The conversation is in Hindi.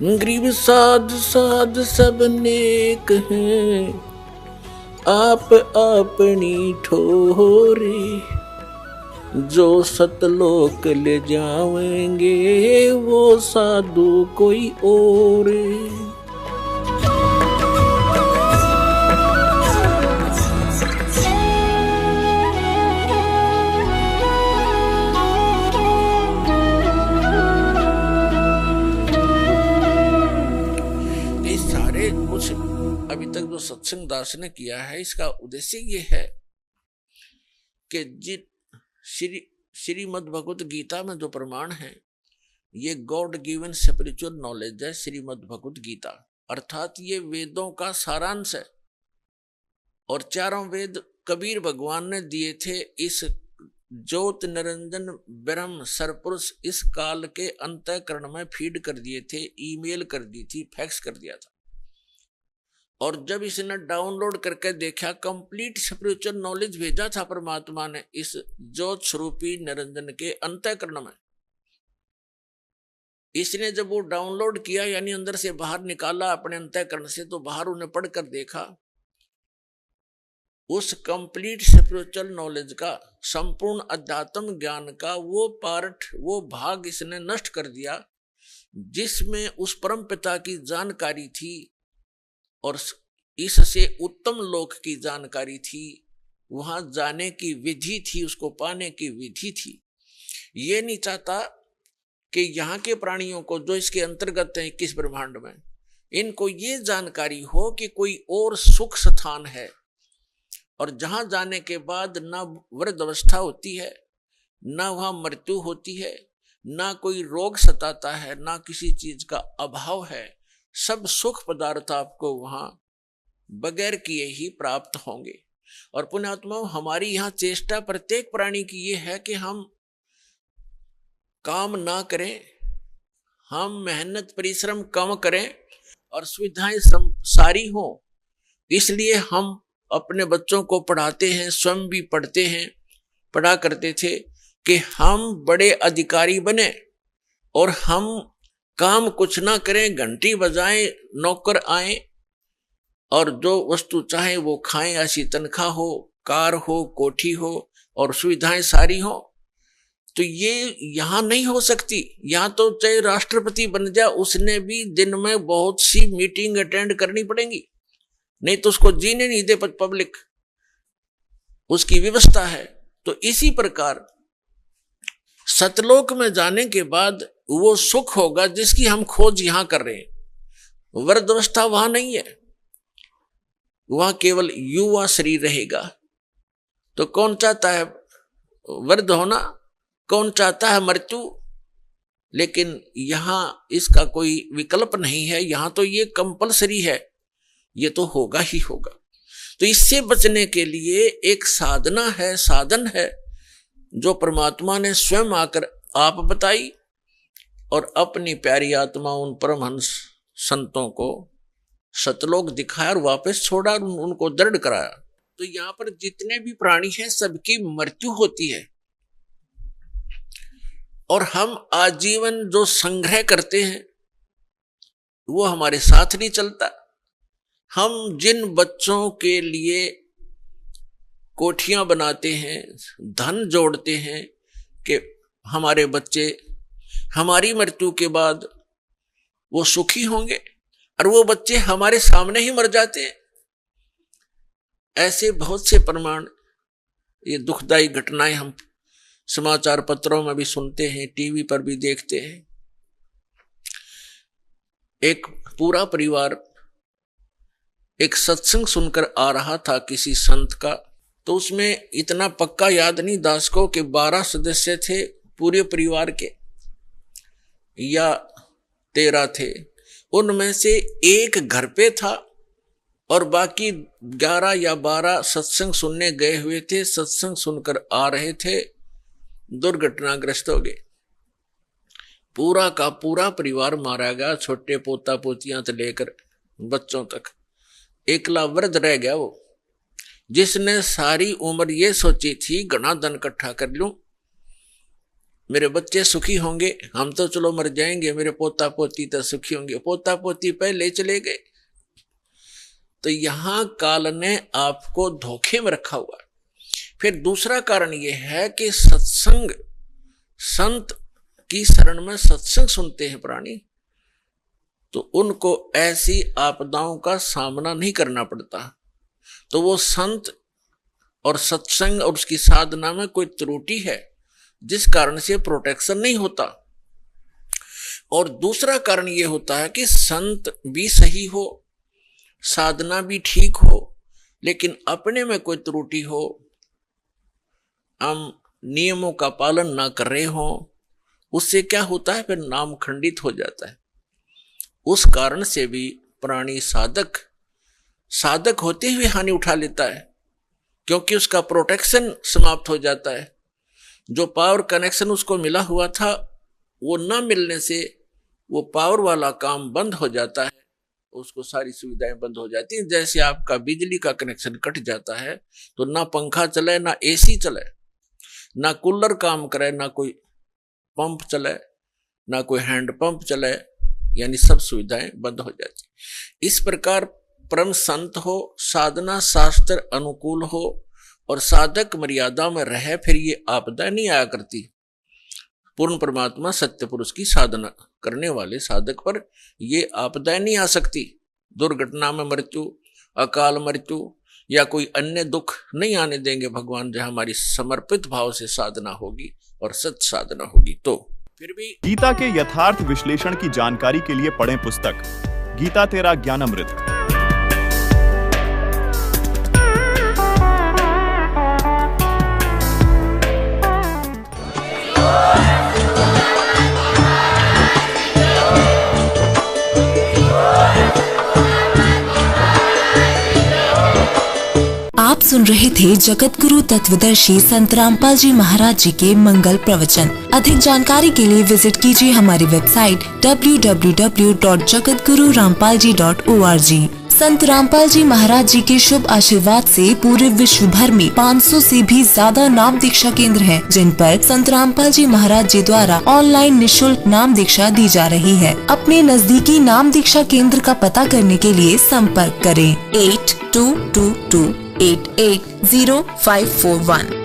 गरीब साध साध सब नेक हैं, आप अपनी ठोरे। जो सतलोक ले जाएंगे वो साधु कोई और। अभी तक जो सत्संग दास ने किया है इसका उद्देश्य ये है कि श्रीमद् भगवत गीता में जो प्रमाण है ये गॉड गिवन स्पिरिचुअल नॉलेज है। श्रीमद् भगवत गीता अर्थात ये वेदों का सारांश है और चारों वेद कबीर भगवान ने दिए थे इस ज्योत निरंजन ब्रह्म सरपुरुष इस काल के अंतःकरण में फीड कर दिए थे, ईमेल कर दी थी, फैक्स कर दिया था। और जब इसने डाउनलोड करके देखा, कंप्लीट स्पिरिचुअल नॉलेज भेजा था परमात्मा ने इस ज्योत स्वरूपी निरंजन के अंतःकरण में। इसने जब वो डाउनलोड किया यानी अंदर से बाहर निकाला अपने अंतःकरण से, तो बाहर उन्हें पढ़कर देखा उस कंप्लीट स्पिरिचुअल नॉलेज का, संपूर्ण अध्यात्म ज्ञान का वो पार्ट, वो भाग इसने नष्ट कर दिया जिसमें उस परम पिता की जानकारी थी और इससे उत्तम लोक की जानकारी थी, वहां जाने की विधि थी, उसको पाने की विधि थी। ये नहीं चाहता कि यहाँ के प्राणियों को जो इसके अंतर्गत है 21 ब्रह्मांड में, इनको ये जानकारी हो कि कोई और सुख स्थान है और जहां जाने के बाद ना वृद्धावस्था होती है, ना वहां मृत्यु होती है, ना कोई रोग सताता है, ना किसी चीज का अभाव है। सब सुख पदार्थ आपको वहां बगैर किए ही प्राप्त होंगे। और पुण्यात्माओं, हमारी यहाँ चेष्टा प्रत्येक प्राणी की ये है कि हम काम ना करें, हम मेहनत परिश्रम कम करें और सुविधाएं सारी हो। इसलिए हम अपने बच्चों को पढ़ाते हैं, स्वयं भी पढ़ते हैं, पढ़ा करते थे कि हम बड़े अधिकारी बने और हम काम कुछ ना करें, घंटी बजाएं, नौकर आए और जो वस्तु चाहे वो खाएं, ऐसी तनख्वाह हो, कार हो, कोठी हो और सुविधाएं सारी हो। तो ये यहां नहीं हो सकती। यहां तो चाहे राष्ट्रपति बन जाए, उसने भी दिन में बहुत सी मीटिंग अटेंड करनी पड़ेंगी, नहीं तो उसको जीने नहीं दे पब्लिक, उसकी व्यवस्था है। तो इसी प्रकार सतलोक में जाने के बाद वो सुख होगा जिसकी हम खोज यहां कर रहे हैं। वृद्धावस्था वहां नहीं है, वहां केवल युवा शरीर रहेगा। तो कौन चाहता है वृद्ध होना, कौन चाहता है मृत्यु? लेकिन यहां इसका कोई विकल्प नहीं है, यहां तो ये कंपलसरी है, ये तो होगा ही होगा। तो इससे बचने के लिए एक साधना है, साधन है जो परमात्मा ने स्वयं आकर आप बताई और अपनी प्यारी आत्मा उन परमहंस संतों को सतलोक दिखाया और वापस छोड़ा और उनको दृढ़ कराया। तो यहाँ पर जितने भी प्राणी हैं सबकी मृत्यु होती है और हम आजीवन जो संग्रह करते हैं वो हमारे साथ नहीं चलता। हम जिन बच्चों के लिए कोठियां बनाते हैं, धन जोड़ते हैं कि हमारे बच्चे हमारी मृत्यु के बाद वो सुखी होंगे, और वो बच्चे हमारे सामने ही मर जाते हैं। ऐसे बहुत से प्रमाण, ये दुखदायी घटनाएं हम समाचार पत्रों में भी सुनते हैं, टीवी पर भी देखते हैं। एक पूरा परिवार एक सत्संग सुनकर आ रहा था किसी संत का, तो उसमें इतना पक्का याद नहीं दास को कि 12 सदस्य थे पूरे परिवार के या 13 थे। उनमें से एक घर पे था और बाकी 11 या 12 सत्संग सुनने गए हुए थे, सत्संग सुनकर आ रहे थे, दुर्घटनाग्रस्त हो गए। पूरा का पूरा परिवार मारा गया, छोटे पोता पोतियां से लेकर बच्चों तक। एकला वृद्ध रह गया वो, जिसने सारी उम्र ये सोची थी घना धन इकट्ठा कर लूं मेरे बच्चे सुखी होंगे, हम तो चलो मर जाएंगे, मेरे पोता पोती तो सुखी होंगे, पोता पोती पहले चले गए। तो यहां काल ने आपको धोखे में रखा हुआ है। फिर दूसरा कारण यह है कि सत्संग, संत की शरण में सत्संग सुनते हैं प्राणी, तो उनको ऐसी आपदाओं का सामना नहीं करना पड़ता। तो वो संत और सत्संग और उसकी साधना में कोई त्रुटि है जिस कारण से प्रोटेक्शन नहीं होता। और दूसरा कारण यह होता है कि संत भी सही हो, साधना भी ठीक हो, लेकिन अपने में कोई त्रुटि हो, हम नियमों का पालन ना कर रहे हो, उससे क्या होता है, फिर नाम खंडित हो जाता है। उस कारण से भी प्राणी साधक होते हुए हानि उठा लेता है, क्योंकि उसका प्रोटेक्शन समाप्त हो जाता है। जो पावर कनेक्शन उसको मिला हुआ था वो न मिलने से वो पावर वाला काम बंद हो जाता है, उसको सारी सुविधाएं बंद हो जाती हैं। जैसे आपका बिजली का कनेक्शन कट जाता है तो ना पंखा चले, ना एसी चले, ना कूलर काम करे, ना कोई पंप चले, ना कोई हैंड पंप चले, यानी सब सुविधाएं बंद हो जाती। इस प्रकार परम संत हो, साधना शास्त्र अनुकूल हो और साधक मर्यादा में रहे, फिर ये आपदा नहीं आया करती। पूर्ण परमात्मा सत्य पुरुष की साधना करने वाले साधक पर ये आपदाएं नहीं आ सकती। दुर्घटना में मृत्यु, अकाल मृत्यु या कोई अन्य दुख नहीं आने देंगे भगवान, जहां हमारी समर्पित भाव से साधना होगी और सत्य साधना होगी। तो फिर भी गीता के यथार्थ विश्लेषण की जानकारी के लिए पढ़ें पुस्तक गीता तेरा ज्ञानामृत। आप सुन रहे थे जगत गुरु तत्वदर्शी संत रामपाल जी महाराज जी के मंगल प्रवचन। अधिक जानकारी के लिए विजिट कीजिए हमारी वेबसाइट www.jagatgururampalji.org। संत रामपाल जी महाराज जी के शुभ आशीर्वाद से पूरे विश्व भर में 500 से भी ज्यादा नाम दीक्षा केंद्र हैं, जिन पर संत रामपाल जी महाराज जी द्वारा ऑनलाइन निशुल्क नाम दीक्षा दी जा रही है। अपने नजदीकी नाम दीक्षा केंद्र का पता करने के लिए संपर्क करें 8222880541।